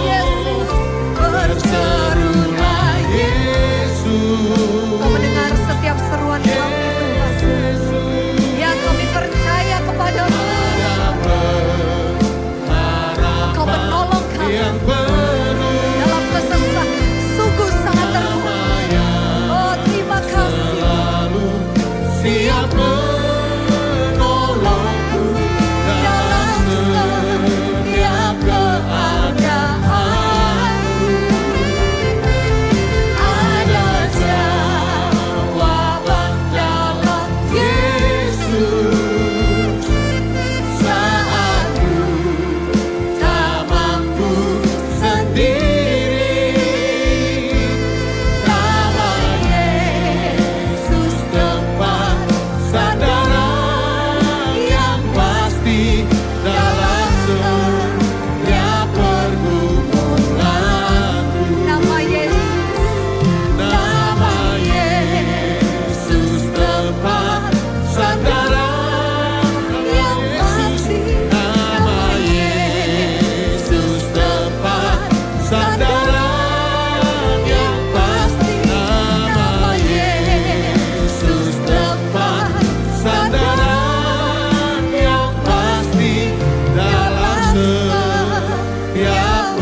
Yesus, berserulah Yesus, Kau mendengar setiap seruan kami Tuhan. Ya, kami percaya kepadamu. Kau menolong kami yang penuh dalam kesesakan. Sungguh sangat terluka. Oh, terima kasih. lalu siap menolongku dalam setiap keadaanku. Ada jawaban dalam Yesus saat ku tak mampu sendiri. Nama Yesus tempat sandaran yang pasti dalam setiap pergumulanku. Nama Yesus, Nama Yesus tempat sandaran yang pasti. Nama Yesus tempat sandaran yang pasti. Nama Yesus tempat sandaran yang pasti dalam setiap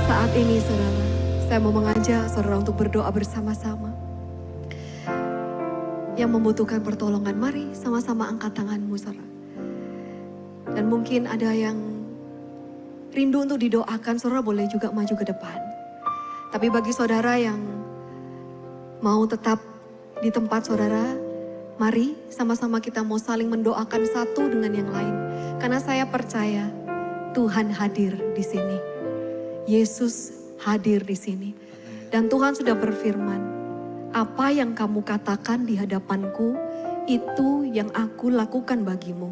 saat ini saudara, saya mau mengajak saudara untuk berdoa bersama-sama. Yang membutuhkan pertolongan, mari sama-sama angkat tanganmu saudara. Dan mungkin ada yang rindu untuk didoakan, saudara boleh juga maju ke depan. Tapi bagi saudara yang mau tetap di tempat saudara, mari sama-sama kita mau saling mendoakan satu dengan yang lain. Karena saya percaya Tuhan hadir di sini. Yesus hadir di sini. Dan Tuhan sudah berfirman, apa yang kamu katakan di hadapanku, itu yang aku lakukan bagimu.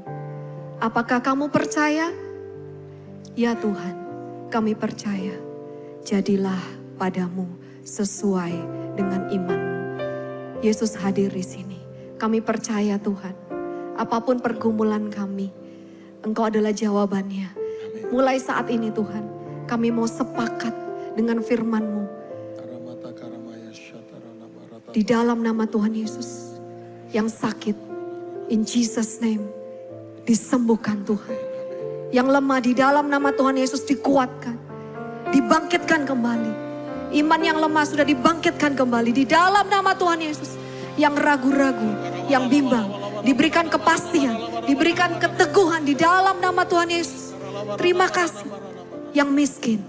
Apakah kamu percaya? Ya Tuhan, kami percaya. Jadilah padamu sesuai dengan imanmu. Yesus hadir di sini. Kami percaya Tuhan, apapun pergumulan kami, Engkau adalah jawabannya. Mulai saat ini Tuhan, kami mau sepakat dengan firman-Mu. Di dalam nama Tuhan Yesus, yang sakit, in Jesus name, disembuhkan Tuhan. Yang lemah di dalam nama Tuhan Yesus dikuatkan, dibangkitkan kembali. Iman yang lemah sudah dibangkitkan kembali di dalam nama Tuhan Yesus. Yang ragu-ragu, yang bimbang, diberikan kepastian, diberikan keteguhan di dalam nama Tuhan Yesus. Terima kasih. Yang miskin,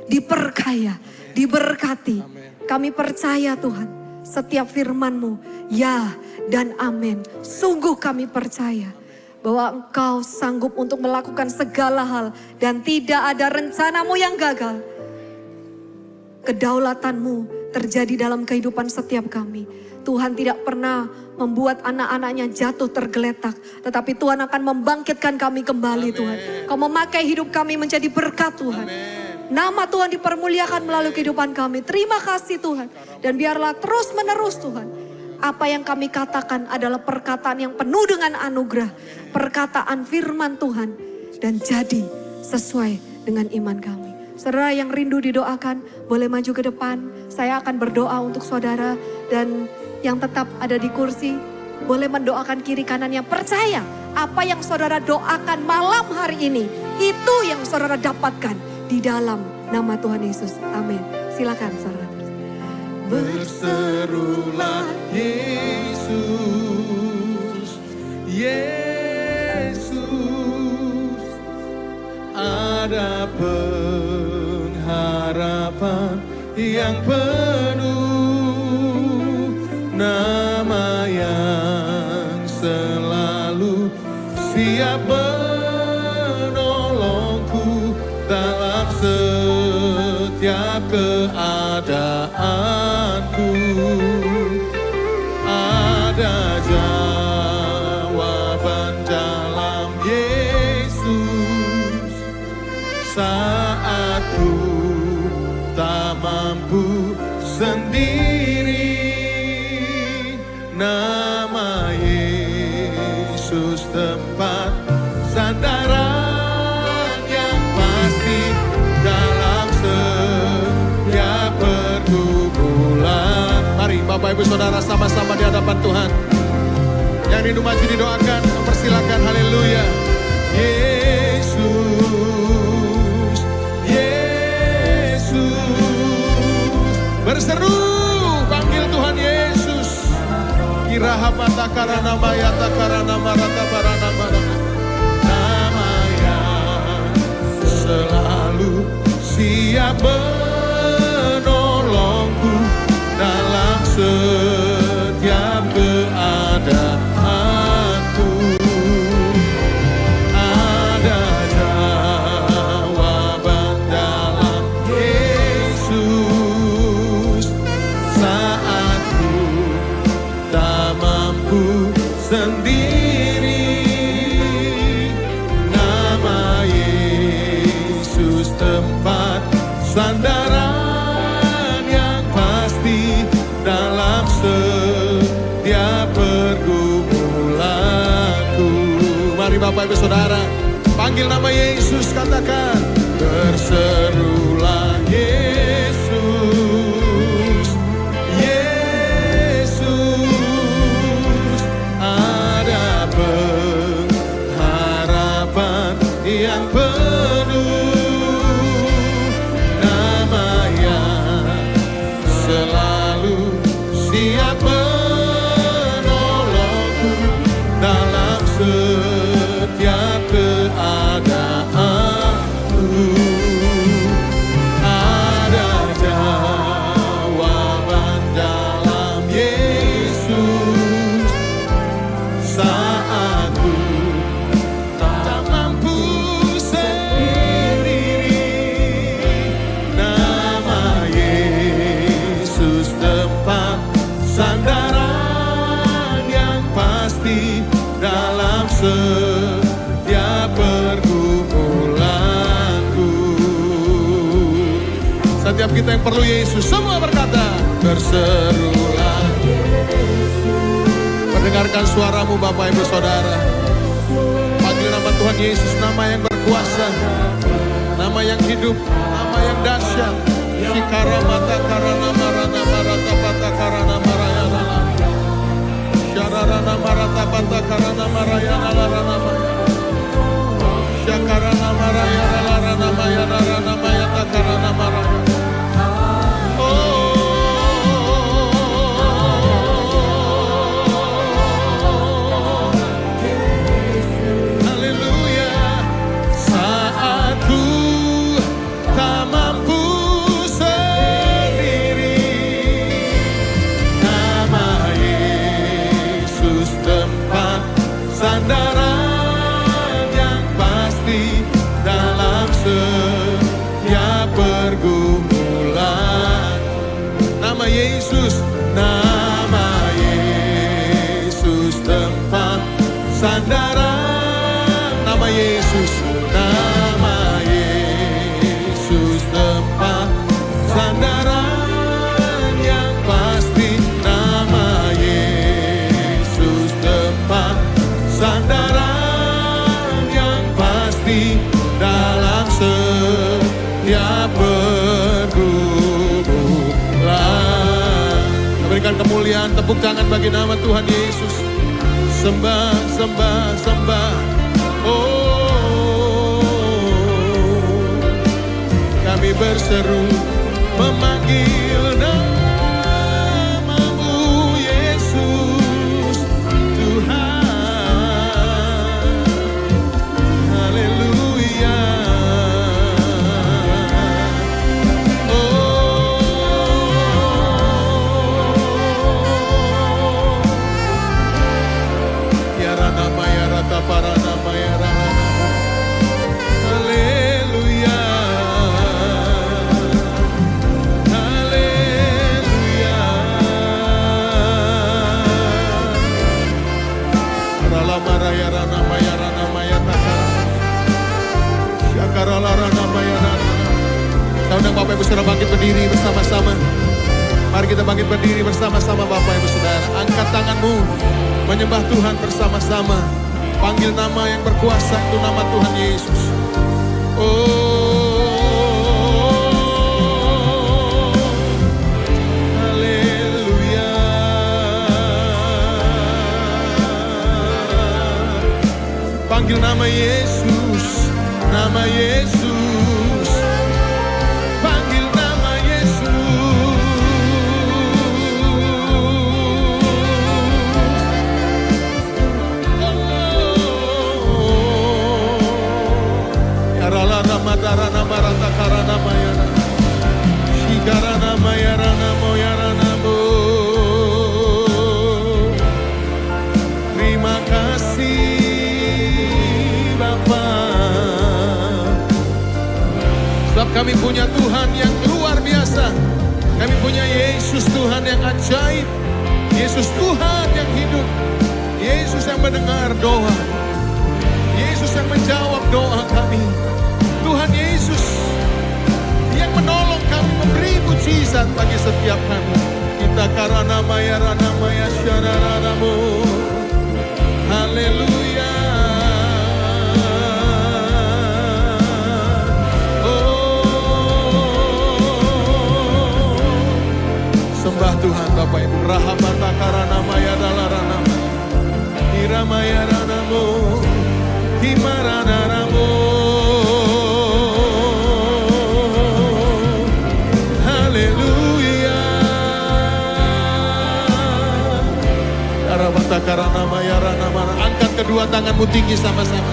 diperkaya, diberkati. Kami percaya Tuhan, setiap firman-Mu, ya dan amin. Sungguh kami percaya bahwa Engkau sanggup untuk melakukan segala hal dan tidak ada rencana-Mu yang gagal. Kedaulatan-Mu terjadi dalam kehidupan setiap kami. Tuhan tidak pernah membuat anak-anaknya jatuh tergeletak, tetapi Tuhan akan membangkitkan kami kembali. Amen. Tuhan, Kau memakai hidup kami menjadi berkat Tuhan. Amen. Nama Tuhan dipermuliakan melalui kehidupan kami. Terima kasih Tuhan, dan biarlah terus menerus Tuhan, apa yang kami katakan adalah perkataan yang penuh dengan anugerah, perkataan firman Tuhan, dan jadi sesuai dengan iman kami. Saudara yang rindu didoakan, boleh maju ke depan. Saya akan berdoa untuk saudara, dan yang tetap ada di kursi, boleh mendoakan kiri kanan yang percaya apa yang saudara doakan malam hari ini, itu yang saudara dapatkan di dalam nama Tuhan Yesus. Amin. Silakan saudara. Berserulah Yesus, Yesus, ada pengharapan yang penuh, nama yang selalu siap menolongku dalam setiap keadaanku. Ada jawaban dalam Yesus saat ku tak mampu sendiri. Nama Yesus tempat sandaran yang pasti dalam setiap pergumulan. Mari Bapak Ibu Saudara sama-sama di hadapan Tuhan. Yang rindu maju didoakan, persilakan. Haleluya. Yesus, Yesus, berseru panggil Tuhan Yesus. Kiraha mata karana mayata karana marata barana marana. Nama yang selalu siap menolongku dalam setiap keadaanku. Ada jawaban dalam Yesus saat ku tak mampu sendiri. Nama Yesus tempat sandaran yang pasti dalam setiap pergumulanku. Mari Bapak Ibu Saudara, panggil nama Yesus, katakan berserulah Yesus, Yesus, ada pengharapan yang penuh, nama yang selalu siap menolongku dalam setiap keadaanku. Ada jawaban dalam Yesus saat ku tak mampu sendiri. Nama Yesus tempat sandaran yang pasti dalam setiap pergumulanku. Setiap kita yang perlu Yesus, semua berkata berserulah. Mendengarkan suaramu Bapak Ibu Saudara, panggil nama Tuhan Yesus, nama yang berkuasa, nama yang hidup, nama yang dahsyat. Shikara mata karana marana marata pata karana marayana, syararana marata pata karana marayana larana maya, syakarana marayana larana maya larana maya takarana marayana. dalam setiap pergumulan. Berikan kemuliaan, tepuk tangan bagi nama Tuhan Yesus. Sembah, sembah, sembah. Oh, kami berseru memanggil namamu Yesus Tuhan. Haleluya. Para nama ya haleluya, haleluya. Ralama raya rana maya syakarala rana maya rana. Saya undang Bapak Ibu Saudara bangkit berdiri bersama-sama. Mari kita bangkit berdiri bersama-sama Bapak Ibu Saudara. Angkat tanganmu, menyembah Tuhan bersama-sama. Panggil nama yang berkuasa, itu nama Tuhan Yesus. Oh, haleluya. Panggil nama Yesus, nama Yesus. Panggil nama Yesus. Ramadara marata karana mayana shikarana mayarana moyarana bo. Terima kasih Bapa, sebab kami punya Tuhan yang luar biasa. Kami punya Yesus Tuhan yang ajaib, Yesus Tuhan yang hidup, Yesus yang mendengar doa, Yesus yang menjawab doa kami. Tuhan Yesus yang menolong kami, memberi mujizat bagi setiap kami. Kita karana maya rana maya syaranamu. Haleluya. Oh, sembah Tuhan Bapak Ibu. Rahabata karana maya dalarana hiramaya ranamu himarana ramu. Angkat kedua tanganmu tinggi sama-sama.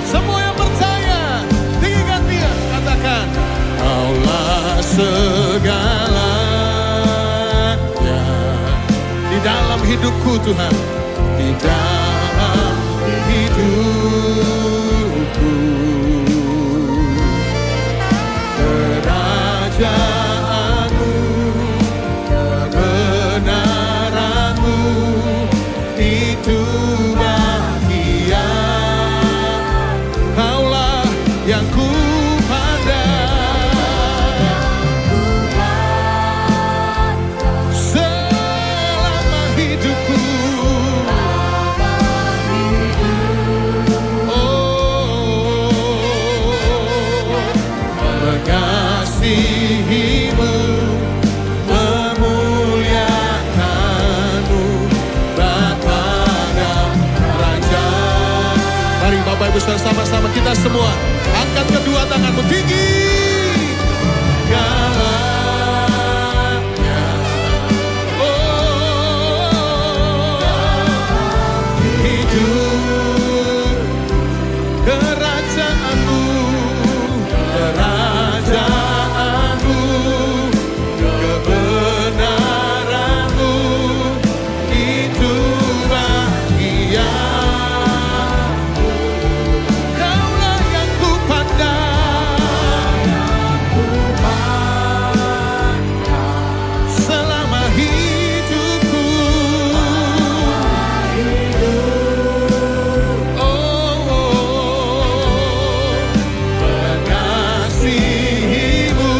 Semua yang percaya, tinggikan dia, katakan, Kaulah segalanya di dalam hidupku Tuhan, di dalam hidupku. Kerajaanmu, kebenaranmu, itu bahagia. Kaulah yang ku pandang selama hidupku. Oh, mengasihimu, memuliakanmu, Bapa dan Raja. Mari Bapak Ibu sama-sama kita semua angkat kedua tanganmu tinggi. Galanya, oh, hidup kerajaanmu, kerajaanmu, kebenaranmu, itu bahagia. Kaulah yang ku pandang selama hidupku. Oh, mengasihimu,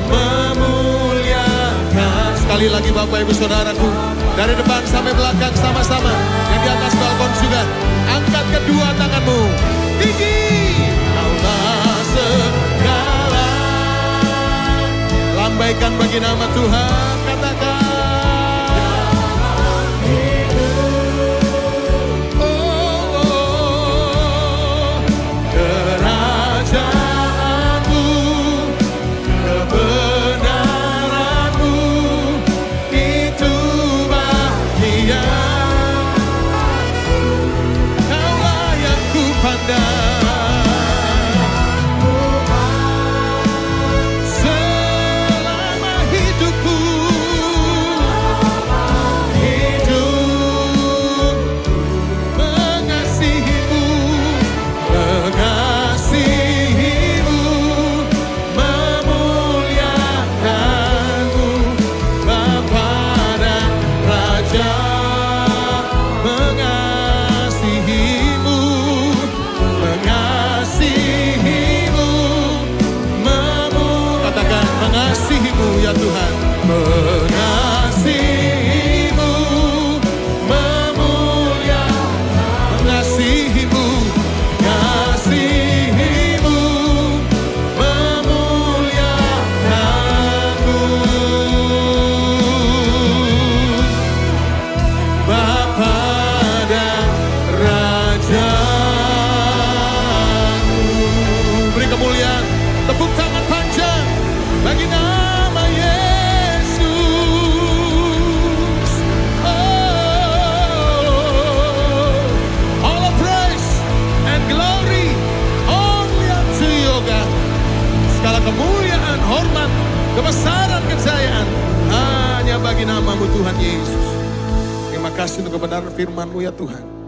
memuliakan. Sekali lagi Bapak Ibu Saudaraku, dari depan sampai belakang sama-sama, yang di atas balkon juga, angkat kedua tanganmu, tinggi. Kaulah segala. Lambaikan bagi nama Tuhan, katakan. Ya Tuhan, mengasihimu, memulia, mengasihimu, mengasihimu, memuliakanku, Bapa dan Rajaku. Beri kemuliaan, tepuk tangan panjang bagi nama kemuliaan, hormat, kebesaran, kejayaan hanya bagi nama-Mu Tuhan Yesus. Terima kasih untuk kebenaran firman-Mu ya Tuhan.